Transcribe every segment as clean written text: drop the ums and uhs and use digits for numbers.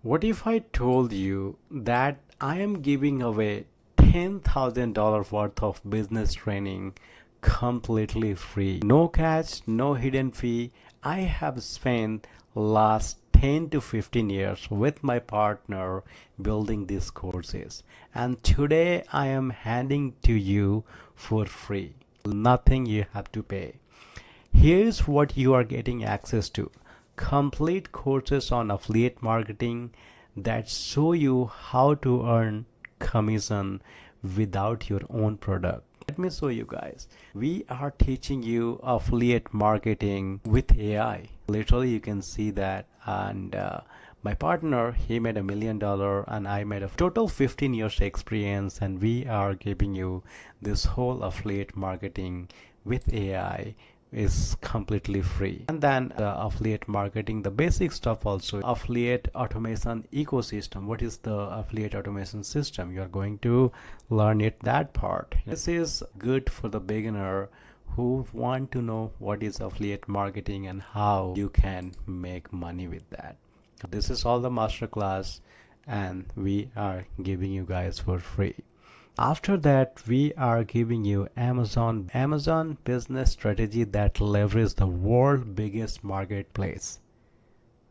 What if I told you that I am giving away $10,000 worth of business training completely free? No catch, no hidden fee. I have spent last 10 to 15 years with my partner building these courses, and today I am handing to you for free. Nothing you have to pay. Here's what you are getting access to: complete courses on affiliate marketing that show you how to earn commission without your own product. Let me show you guys. We are teaching you affiliate marketing with AI. Literally, you can see that. And my partner, he made $1 million, and I made a total 15 years experience. And we are giving you this whole affiliate marketing with AI is completely free. And then affiliate marketing, the basic stuff, also affiliate automation ecosystem. What is the affiliate automation system? You're going to learn it, that part. This is good for the beginner who want to know what is affiliate marketing and how you can make money with that. This is all the masterclass, and we are giving you guys for free. After that, we are giving you Amazon business strategy that leverages the world's biggest marketplace.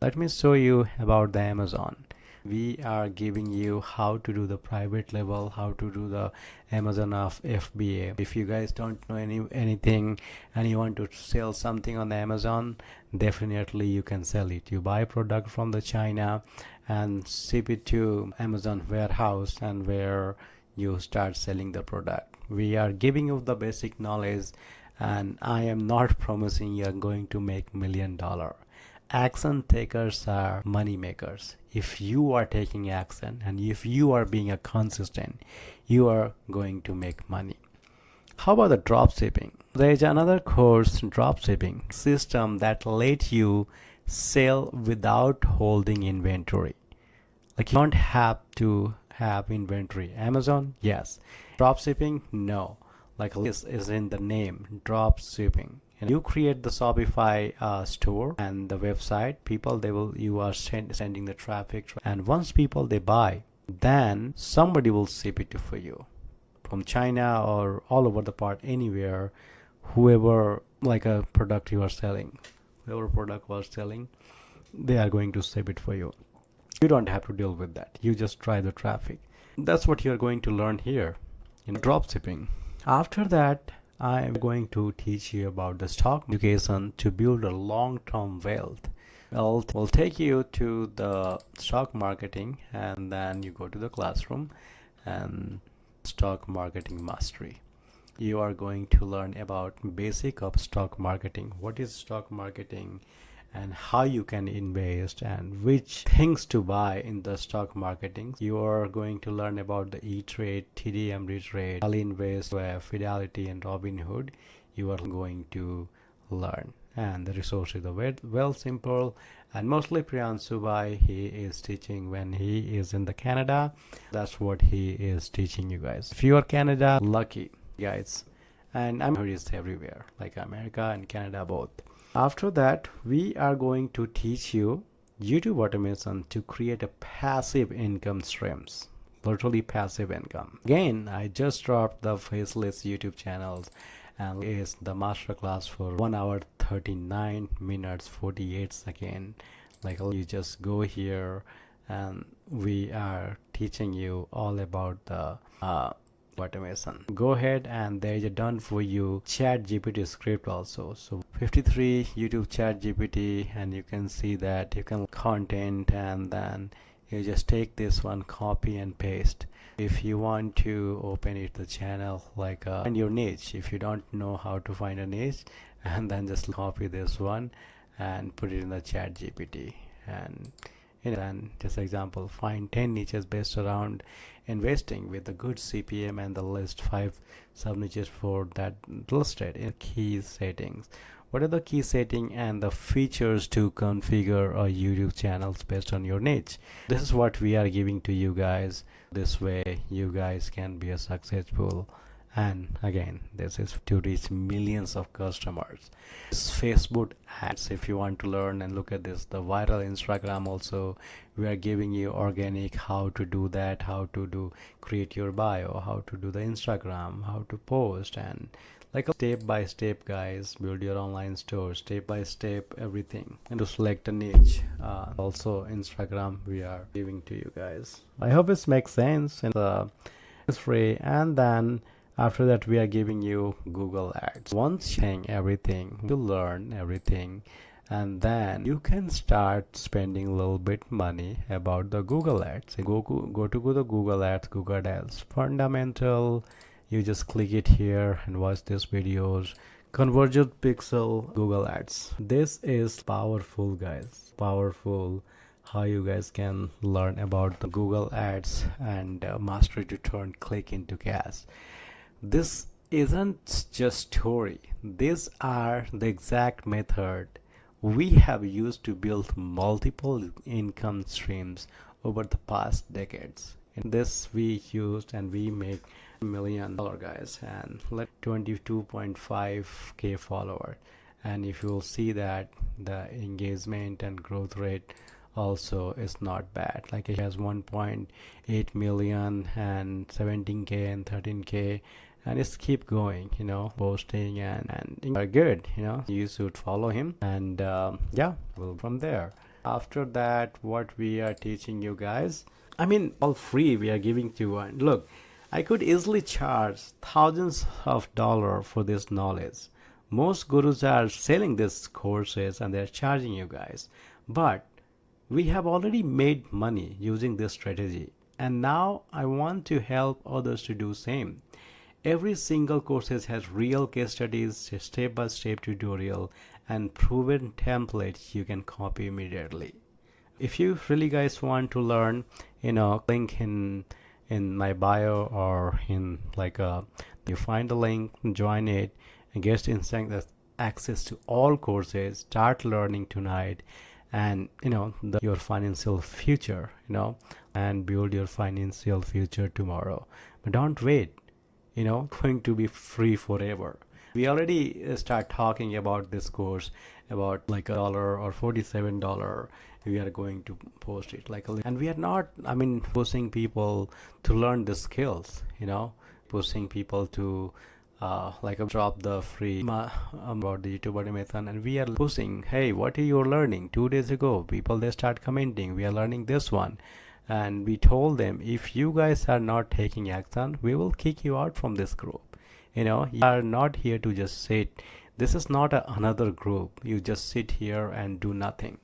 Let me show you about the Amazon. We are giving you how to do the private level, how to do the Amazon of FBA. If you guys don't know anything and you want to sell something on the Amazon, definitely you can sell it. You buy product from the China and ship it to Amazon warehouse, and where you start selling the product. We are giving you the basic knowledge, and I am not promising you are going to make $1 million. Action takers are money makers. If you are taking action and if you are being a consistent, you are going to make money. How about the drop shipping? There is another course, drop shipping system, that lets you sell without holding inventory. Like, you don't have to have inventory. Amazon, yes. Drop shipping, no. Like, this is in the name, drop shipping. And you create the Shopify store and the website. People, you are sending the traffic, and once people they buy, then somebody will ship it for you from China or all over the part, anywhere. Whoever, like a product you are selling, whoever product was selling, they are going to ship it for you. You don't have to deal with that. You just try the traffic. That's what you're going to learn here in drop shipping. After that, I'm going to teach you about the stock education to build a long-term wealth. We'll take you to the stock marketing, and then you go to the classroom and stock marketing mastery. You are going to learn about basic of stock marketing. What is stock marketing, and how you can invest, and which things to buy in the stock marketing. You are going to learn about the E-Trade, TD Ameritrade, Alinvest, Fidelity, and Robinhood. You are going to learn, and the resources are well simple. And mostly Priyanshu Bhai, he is teaching when he is in the Canada. That's what he is teaching you guys. If you are Canada, lucky guys. And I'm heard everywhere, like America and Canada both. After that, we are going to teach you YouTube automation to create a passive income streams. Literally passive income. Again, I just dropped the Faceless YouTube channels, and is the masterclass for 1 hour 39 minutes 48 seconds. Like, you just go here, and we are teaching you all about the automation. Go ahead, and there is a done for you chat GPT script also. So 53 YouTube chat GPT, and you can see that you can content, and then you just take this one, copy and paste. If you want to open it the channel, like find your niche. If you don't know how to find a niche, and then just copy this one and put it in the chat GPT. And then just example, find 10 niches based around investing with a good CPM, and the list 5 sub niches for that listed in key settings. What are the key setting and the features to configure a YouTube channels based on your niche? This is what we are giving to you guys. This way you guys can be a successful And again, this is to reach millions of customers. This Facebook ads, if you want to learn and look at this, the viral Instagram also, we are giving you organic how to do that, how to do create your bio, how to do the Instagram, how to post, and like a step by step, guys, build your online store step by step, everything, and to select a niche. Also Instagram we are giving to you guys. I hope it makes sense, and it's free. And then after that we are giving you Google ads. Once saying everything, you learn everything, and then you can start spending a little bit money about the Google ads. Go to the Google ads fundamental. You just click it here and watch these videos. Convergent pixel Google ads, this is powerful, guys, powerful. How you guys can learn about the Google ads and master it to turn click into cash. This isn't just story, these are the exact method we have used to build multiple income streams over the past decades. In this we used and we make $1 million, guys, and let 22.5k follower. And if you'll see that the engagement and growth rate also is not bad, like it has 1.8 million and 17k and 13k, and it's keep going, you know, posting and are good, you know, you should follow him. And yeah, well, from there, after that, what we are teaching you guys, I mean, all free we are giving to you. And look, I could easily charge thousands of dollars for this knowledge. Most gurus are selling these courses and they're charging you guys, but we have already made money using this strategy, and now I want to help others to do same. Every single course has real case studies, step-by-step tutorial, and proven templates you can copy immediately. If you really guys want to learn, you know, link in my bio or in like you find the link, join it, and get instant access to all courses. Start learning tonight, and you know your financial future, you know, and build your financial future tomorrow. But don't wait, you know, going to be free forever. We already start talking about this course about like $1 or $47. We are going to post it like and we are not, I mean, pushing people to learn the skills, you know, pushing people to like drop the free about the YouTube automation, and we are pushing, hey, what are you learning? 2 days ago people they start commenting, we are learning this one. And we told them, if you guys are not taking action, we will kick you out from this group. You know, you are not here to just sit. This is not another group. You just sit here and do nothing.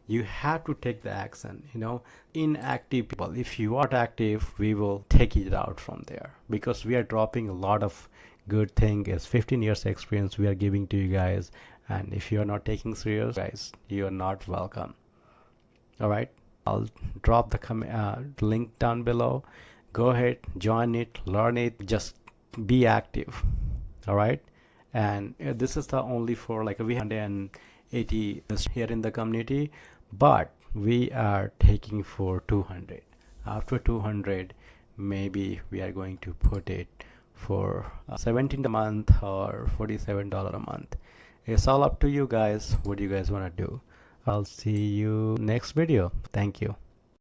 You have to take the action, you know. Inactive people, if you are active, we will take it out from there, because we are dropping a lot of good thing as 15 years experience we are giving to you guys. And if you are not taking serious, guys, you are not welcome. All right, I'll drop the link down below. Go ahead, join it, learn it, just be active. All right, and this is the only for like we have 180 here in the community, but we are taking for 200. After 200, maybe we are going to put it for $17 a month or $47 a month. It's all up to you guys, what you guys want to do. I'll see you next video. Thank you.